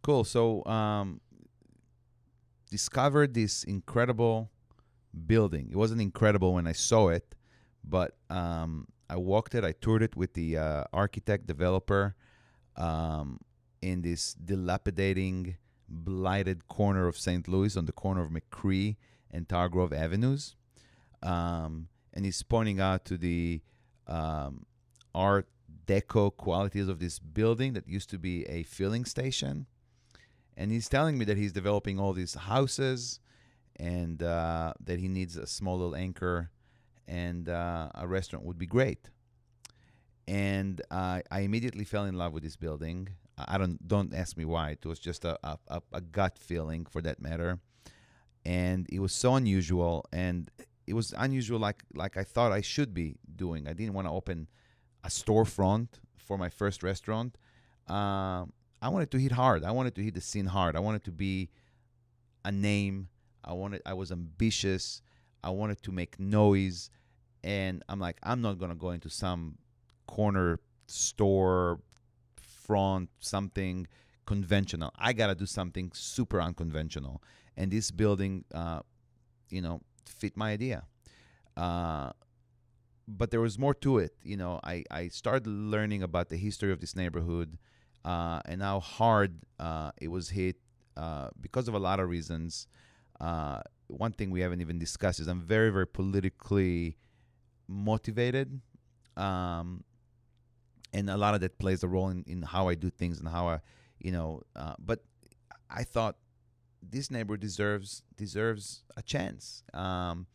Cool. So, discovered this incredible building. It wasn't incredible when I saw it, but I walked it. I toured it with the architect developer in this dilapidating, blighted corner of St. Louis on the corner of McCree and Tower Grove Avenues. And he's pointing out to the art deco qualities of this building that used to be a filling station. And he's telling me that he's developing all these houses and that he needs a small little anchor and a restaurant would be great. And I immediately fell in love with this building. I don't ask me why. It was just a gut feeling, for that matter. And it was so unusual, and it was unusual like I thought I should be doing. I didn't want to open a storefront for my first restaurant. I wanted to hit hard. I wanted to hit the scene hard. I wanted to be a name. I was ambitious. I wanted to make noise. And I'm like, I'm not going to go into some corner store front, something conventional. I got to do something super unconventional. And this building, fit my idea. But there was more to it. I started learning about the history of this neighborhood and how hard it was hit because of a lot of reasons. One thing we haven't even discussed is I'm very, very politically motivated. And a lot of that plays a role in how I do things and how but I thought this neighborhood deserves a chance. And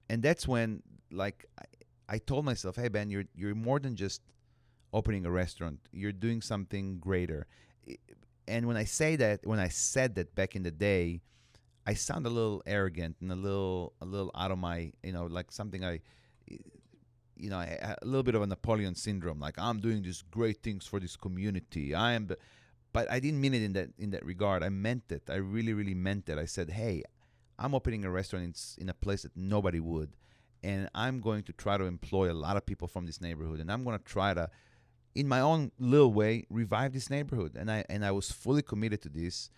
that's when, I told myself, hey, Ben, you're more than just opening a restaurant. You're doing something greater. And when I said that back in the day, I sound a little arrogant and a little out of my, like something a little bit of a Napoleon syndrome. Like, I'm doing these great things for this community. But I didn't mean it in that regard. I meant it. I really, really meant it. I said, hey, I'm opening a restaurant in a place that nobody would, and I'm going to try to employ a lot of people from this neighborhood, and I'm going to try to, in my own little way, revive this neighborhood. And I was fully committed to this,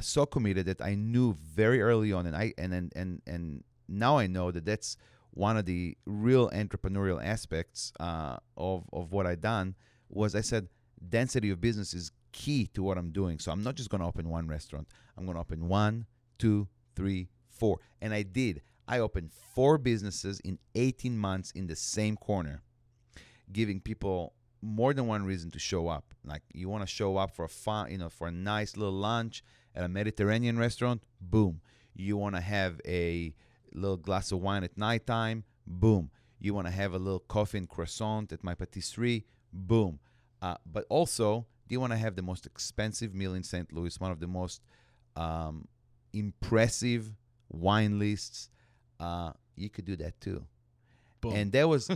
so committed that I knew very early on, and now I know that that's one of the real entrepreneurial aspects of what I done. Was I said density of business is key to what I'm doing. So I'm not just going to open one restaurant. I'm going to open 1, 2, 3, 4. And I did. I opened 4 businesses in 18 months in the same corner, giving people more than one reason to show up. Like, you want to show up for a fun, for a nice little lunch at a Mediterranean restaurant, boom. You want to have a little glass of wine at nighttime, boom. You want to have a little coffee and croissant at my patisserie, boom. But also, do you want to have the most expensive meal in St. Louis, one of the most impressive wine lists? You could do that too. Boom. And that was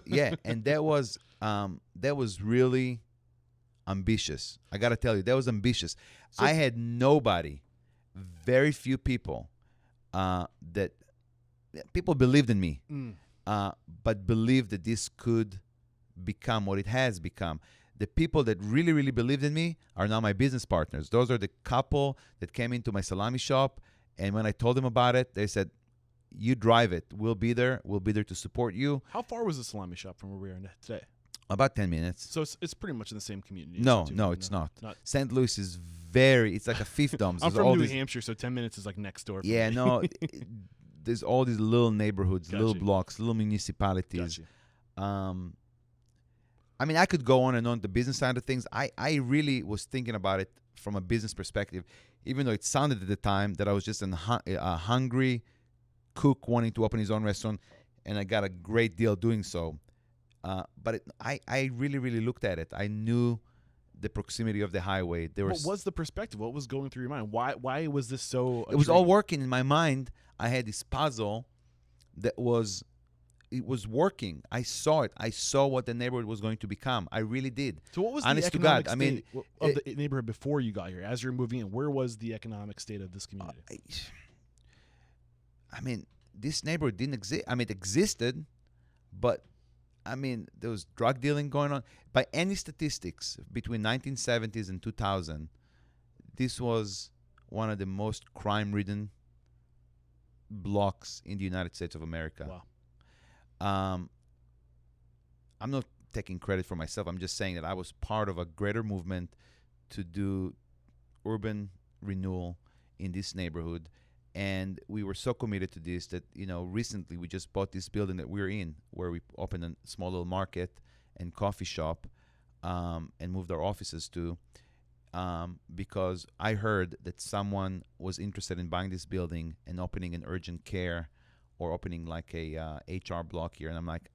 that was really ambitious. I got to tell you, that was ambitious. So I had nobody, very few people that people believed in me, but believed that this could become what it has become. The people that really, really believed in me are now my business partners. Those are the couple that came into my salami shop, and when I told them about it, they said, you drive it. We'll be there. We'll be there to support you. How far was the salami shop from where we are today? About 10 minutes. So it's pretty much in the same community. No, it's not. St. Louis is it's like a fiefdom. I'm from New Hampshire, so 10 minutes is like next door. Yeah, no, there's all these little neighborhoods, Gotcha. little blocks, little municipalities. Gotcha. I mean, I could go on and on the business side of things. I really was thinking about it from a business perspective, even though it sounded at the time that I was just a hungry cook wanting to open his own restaurant, and I got a great deal doing so. But I really, really looked at it. I knew the proximity of the highway. What was the perspective? What was going through your mind? Why was this so? It was all working in my mind. I had this puzzle that was working. I saw it. I saw what the neighborhood was going to become. I really did. So what was honest the to God? state of the neighborhood before you got here? As you're moving in, where was the economic state of this community? I mean, this neighborhood didn't exist. I mean, it existed, but I mean, there was drug dealing going on. By any statistics, between 1970s and 2000, this was one of the most crime-ridden blocks in the United States of America. Wow. Um, I'm not taking credit for myself. I'm just saying that I was part of a greater movement to do urban renewal in this neighborhood. And we were so committed to this that, recently we just bought this building that we're in, where we opened a small little market and coffee shop, and moved our offices to, because I heard that someone was interested in buying this building and opening an urgent care or opening like a HR block here. And I'm like,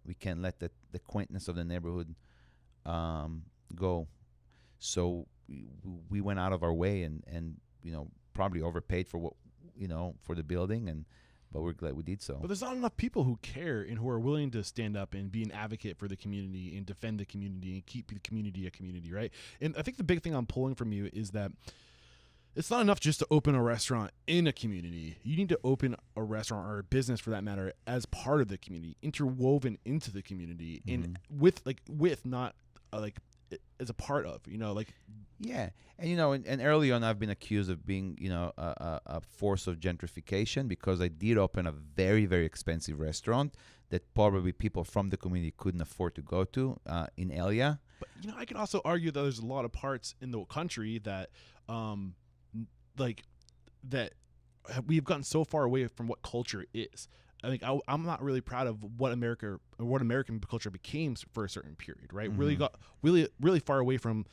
we can't let the quaintness of the neighborhood go. So we went out of our way and probably overpaid for what for the building, but we're glad we did so. But there's not enough people who care and who are willing to stand up and be an advocate for the community and defend the community and keep the community a community, right? And I think the big thing I'm pulling from you is that it's not enough just to open a restaurant in a community. You need to open a restaurant or a business, for that matter, as part of the community, interwoven into the community, and with not as a part of, Yeah, and early on I've been accused of being, a force of gentrification, because I did open a very, very expensive restaurant that probably people from the community couldn't afford to go to in Elia. But I could also argue that there's a lot of parts in the country that, that we've gotten so far away from what culture is. I think I'm not really proud of what American culture became for a certain period, right? Really got really far away from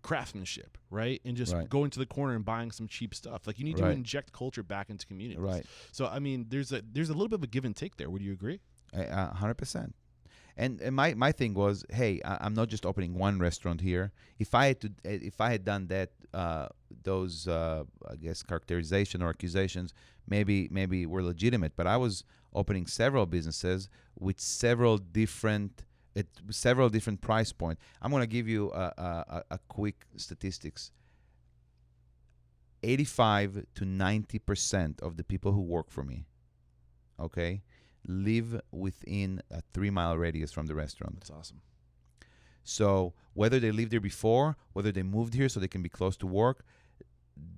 craftsmanship, right? And just going to the corner and buying some cheap stuff. Like, you need to inject culture back into communities. Right. So I mean, there's a little bit of a give and take there. Would you agree? 100%. And my thing was, hey, I'm not just opening one restaurant here. If I had done that, those I guess characterization or accusations maybe were legitimate. But I was opening several businesses with several different price points. I'm going to give you a quick statistics. 85 to 90% of the people who work for me, okay, live within a 3-mile radius from the restaurant. That's awesome. So whether they lived there before, whether they moved here so they can be close to work,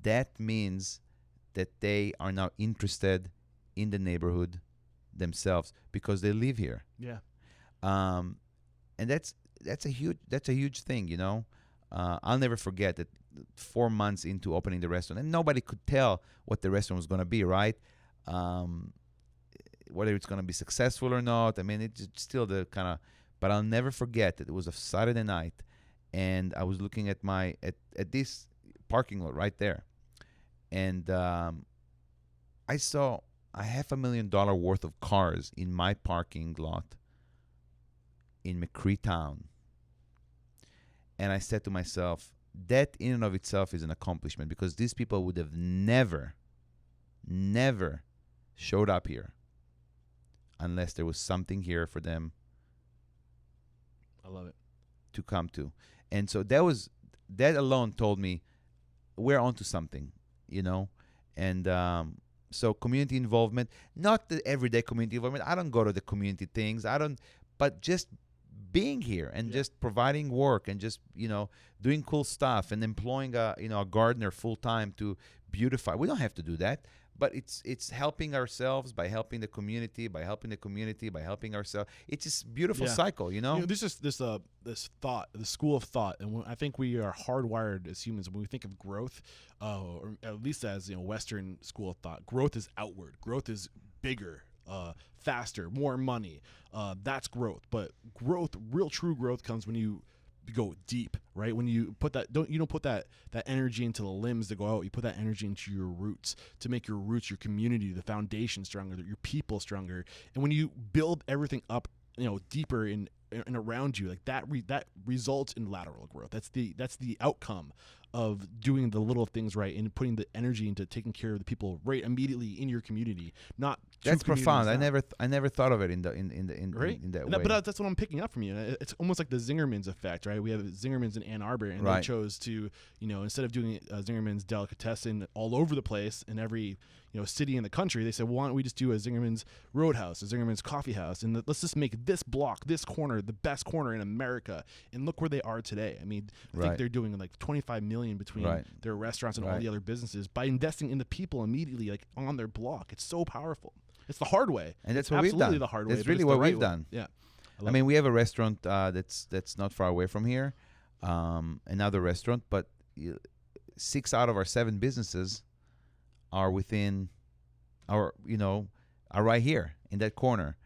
that means that they are now interested in the neighborhood themselves because they live here. Yeah. And that's a huge thing, I'll never forget that 4 months into opening the restaurant, and nobody could tell what the restaurant was going to be, right? Whether it's going to be successful or not. I mean, it's still the kind of, but I'll never forget that it was a Saturday night, and I was looking at at this parking lot right there, and I saw $500,000 worth of cars in my parking lot in McCree Town. And I said to myself, that in and of itself is an accomplishment, because these people would have never showed up here unless there was something here for them. I love it. To come to. And so that alone told me we're onto something, and so community involvement, not the everyday community involvement. I don't go to the community things. But just being here and just providing work and just, doing cool stuff and employing a gardener full time to beautify. We don't have to do that, but it's helping ourselves by helping the community, by helping ourselves. It's this beautiful cycle, There's just this thought, the school of thought, and I think we are hardwired as humans when we think of growth, or at least as Western school of thought. Growth is outward. Growth is bigger, faster, more money. That's growth. But real true growth comes when you go deep, right? When you put that, you don't put that energy into the limbs to go out. You put that energy into your roots to make your roots, your community, the foundation stronger, your people stronger. And when you build everything up, deeper and around you, like that results in lateral growth. That's the outcome of doing the little things right and putting the energy into taking care of the people right immediately in your community, not two That's communities profound. down. I never thought of it in the in Right, in that and way. that's what I'm picking up from you. It's almost like the Zingerman's effect, right? We have Zingerman's in Ann Arbor, and they Right. chose to, instead of doing Zingerman's delicatessen all over the place in every city in the country, they said, well, why don't we just do a Zingerman's Roadhouse, a Zingerman's Coffee House, and let's just make this block, this corner, the best corner in America. And look where they are today. I mean, I think Right. they're doing like 25 million between Right. their restaurants and all Right. the other businesses by investing in the people immediately, like on their block. It's so powerful. It's the hard way. And that's It's what we've absolutely done. the hard way. That's but really it's what the right we've way. done. Yeah. I mean, we have a restaurant that's not far away from here, another restaurant, but 6 out of our 7 businesses are within our, are right here in that corner.